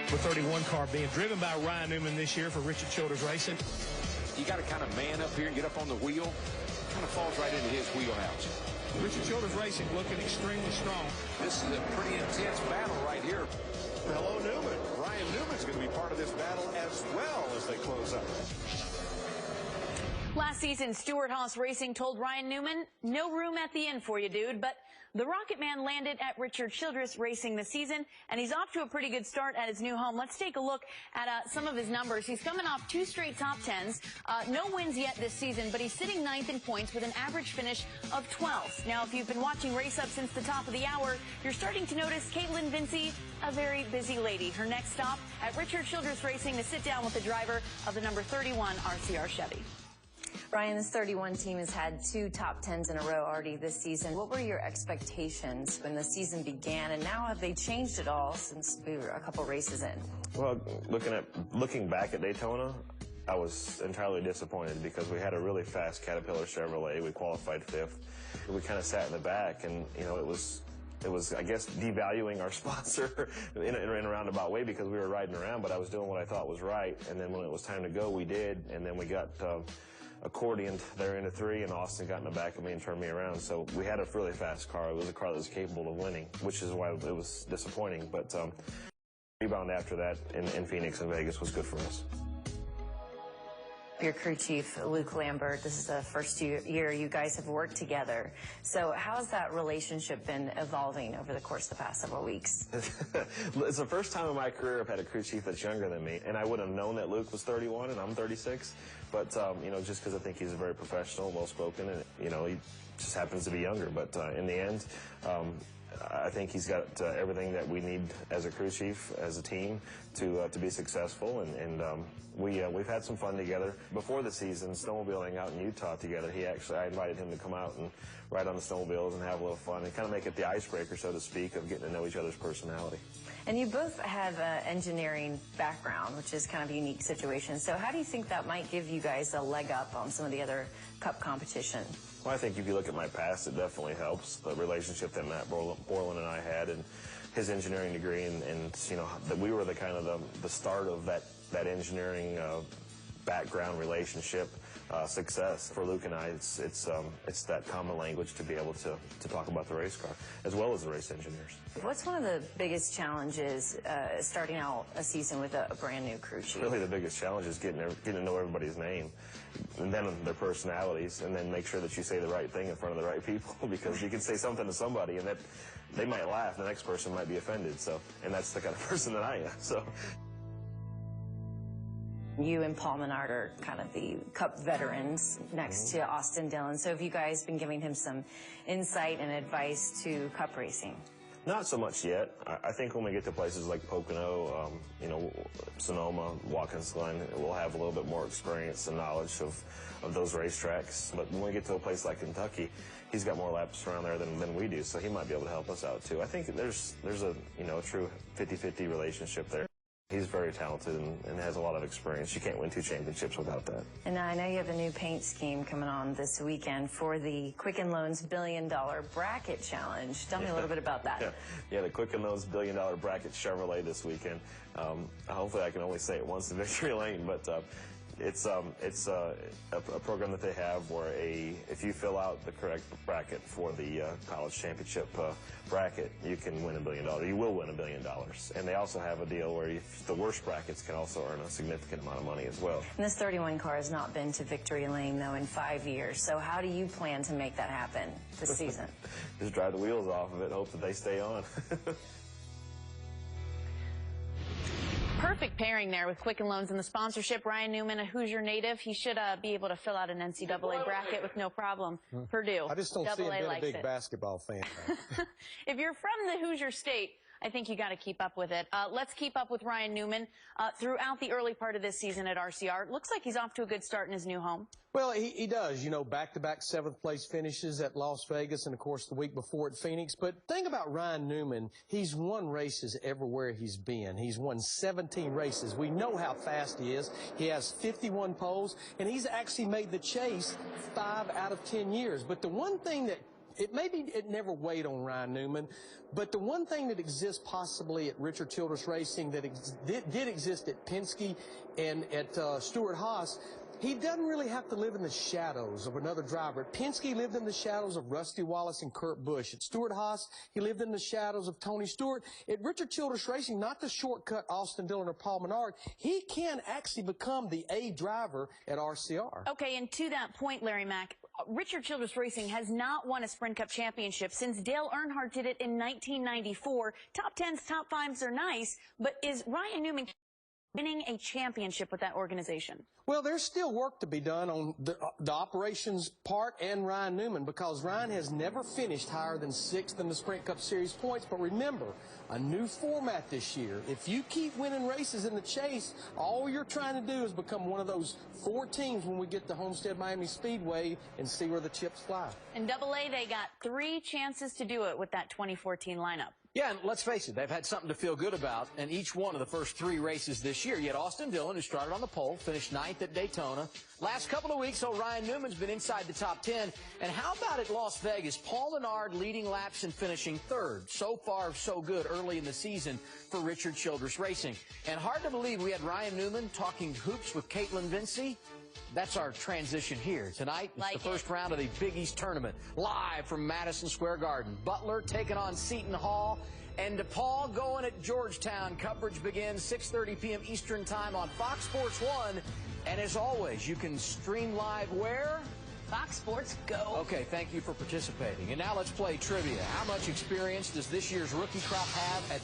The 31 car being driven by Ryan Newman this year for Richard Childers Racing. You got to kind of man up here and get up on the wheel. Kind of falls right into his wheelhouse. Richard Childers Racing looking extremely strong. This is a pretty intense battle right here. Hello, Newman. Ryan Newman's going to be part of this battle as well as they close up. Last season, Stewart Haas Racing told Ryan Newman, no room at the end for you, dude. But the Rocket Man landed at Richard Childress Racing this season, and he's off to a pretty good start at his new home. Let's take a look at some of his numbers. He's coming off 2 straight top 10s. No wins yet this season, but he's sitting 9th in points with an average finish of 12th. Now, if you've been watching Race Up since the top of the hour, you're starting to notice Caitlin Vinci, a very busy lady. Her next stop at Richard Childress Racing to sit down with the driver of the number 31 RCR Chevy. Ryan, this 31 team has had 2 top 10s in a row already this season. What were your expectations when the season began, and now have they changed at all since we were a couple races in? Well, looking back at Daytona, I was entirely disappointed because we had a really fast Caterpillar Chevrolet. We qualified 5th. We kind of sat in the back, and it was, I guess, devaluing our sponsor in a roundabout way because we were riding around, but I was doing what I thought was right. And then when it was time to go, we did, and then we got accordioned there into 3, and Austin got in the back of me and turned me around. So we had a really fast car. It was a car that was capable of winning, which is why it was disappointing. But rebound after that in Phoenix and Vegas was good for us. Your crew chief, Luke Lambert, this is the first year you guys have worked together. So how has that relationship been evolving over the course of the past several weeks? It's the first time in my career I've had a crew chief that's younger than me, and I wouldn't have known that Luke was 31 and I'm 36. But, just because I think he's very professional, well-spoken, and, he just happens to be younger. But in the end, I think he's got everything that we need as a crew chief, as a team, to be successful. And we've had some fun together. Before the season, snowmobiling out in Utah together, I invited him to come out and ride on the snowmobiles and have a little fun and kind of make it the icebreaker, so to speak, of getting to know each other's personality. And you both have an engineering background, which is kind of a unique situation. So how do you think that might give you guys a leg up on some of the other Cup competition? Well, I think if you look at my past, it definitely helps. The relationship that Matt Borland and I had, and his engineering degree, and that we were the kind of the start of that engineering background relationship. Success for Luke and I, it's that common language to be able to talk about the race car as well as the race engineers. What's one of the biggest challenges starting out a season with a brand new crew chief? Really, the biggest challenge is getting to know everybody's name, and then their personalities, and then make sure that you say the right thing in front of the right people, because you can say something to somebody and that they might laugh, and the next person might be offended. So, and that's the kind of person that I am. So. You and Paul Menard are kind of the Cup veterans next to Austin Dillon. So have you guys been giving him some insight and advice to Cup racing? Not so much yet. I think when we get to places like Pocono, Sonoma, Watkins Glen, we'll have a little bit more experience and knowledge of those racetracks. But when we get to a place like Kentucky, he's got more laps around there than we do, so he might be able to help us out too. I think there's a true 50-50 relationship there. He's very talented and has a lot of experience. You can't win 2 championships without that. And I know you have a new paint scheme coming on this weekend for the Quicken Loans $1 Billion Bracket Challenge. Tell me a little bit about that. Yeah, the Quicken Loans $1 Billion Bracket Chevrolet this weekend. Hopefully I can only say it once in victory lane, but it's a program that they have where if you fill out the correct bracket for the college championship bracket, you can win $1 billion. You will win $1 billion. And they also have a deal where the worst brackets can also earn a significant amount of money as well. And this 31 car has not been to victory lane, though, in 5 years. So how do you plan to make that happen this season? Just drive the wheels off of it and hope that they stay on. Perfect pairing there with Quicken Loans and the sponsorship. Ryan Newman, a Hoosier native, he should be able to fill out an NCAA bracket with no problem. Purdue. I just don't see him being a big basketball fan. If you're from the Hoosier State, I think you got to keep up with it. Let's keep up with Ryan Newman throughout the early part of this season at RCR. Looks like he's off to a good start in his new home. Well, he does. Back-to-back 7th place finishes at Las Vegas and, of course, the week before at Phoenix. But think about Ryan Newman. He's won races everywhere he's been. He's won 17 races. We know how fast he is. He has 51 poles, and he's actually made the chase 5 out of 10 years. But the one thing that it never weighed on Ryan Newman, but the one thing that exists possibly at Richard Childress Racing that did exist at Penske and at Stewart-Haas, he doesn't really have to live in the shadows of another driver. At Penske, he lived in the shadows of Rusty Wallace and Kurt Busch. At Stewart-Haas, he lived in the shadows of Tony Stewart. At Richard Childress Racing, not the shortcut Austin Dillon or Paul Menard, he can actually become the A driver at RCR. Okay, and to that point, Larry Mack, Richard Childress Racing has not won a Sprint Cup championship since Dale Earnhardt did it in 1994. Top 10s, top 5s are nice, but is Ryan Newman winning a championship with that organization? Well, there's still work to be done on the operations part and Ryan Newman, because Ryan has never finished higher than 6th in the Sprint Cup Series points. But remember, a new format this year. If you keep winning races in the chase, all you're trying to do is become one of those 4 teams when we get to Homestead Miami Speedway and see where the chips fly. In Double-A, they got 3 chances to do it with that 2014 lineup. Yeah, and let's face it, they've had something to feel good about in each one of the first 3 races this year. Yet Austin Dillon, who started on the pole, finished 9th at Daytona. Last couple of weeks, Ryan Newman's been inside the top 10. And how about at Las Vegas? Paul Menard leading laps and finishing 3rd. So far, so good early in the season for Richard Childress Racing. And hard to believe we had Ryan Newman talking hoops with Caitlin Vinci. That's our transition here. Tonight, it's the first round of the Big East Tournament, live from Madison Square Garden. Butler taking on Seton Hall, and DePaul going at Georgetown. Coverage begins 6:30 p.m. Eastern Time on Fox Sports 1. And as always, you can stream live where? Fox Sports Go. Okay, thank you for participating. And now let's play trivia. How much experience does this year's rookie crop have at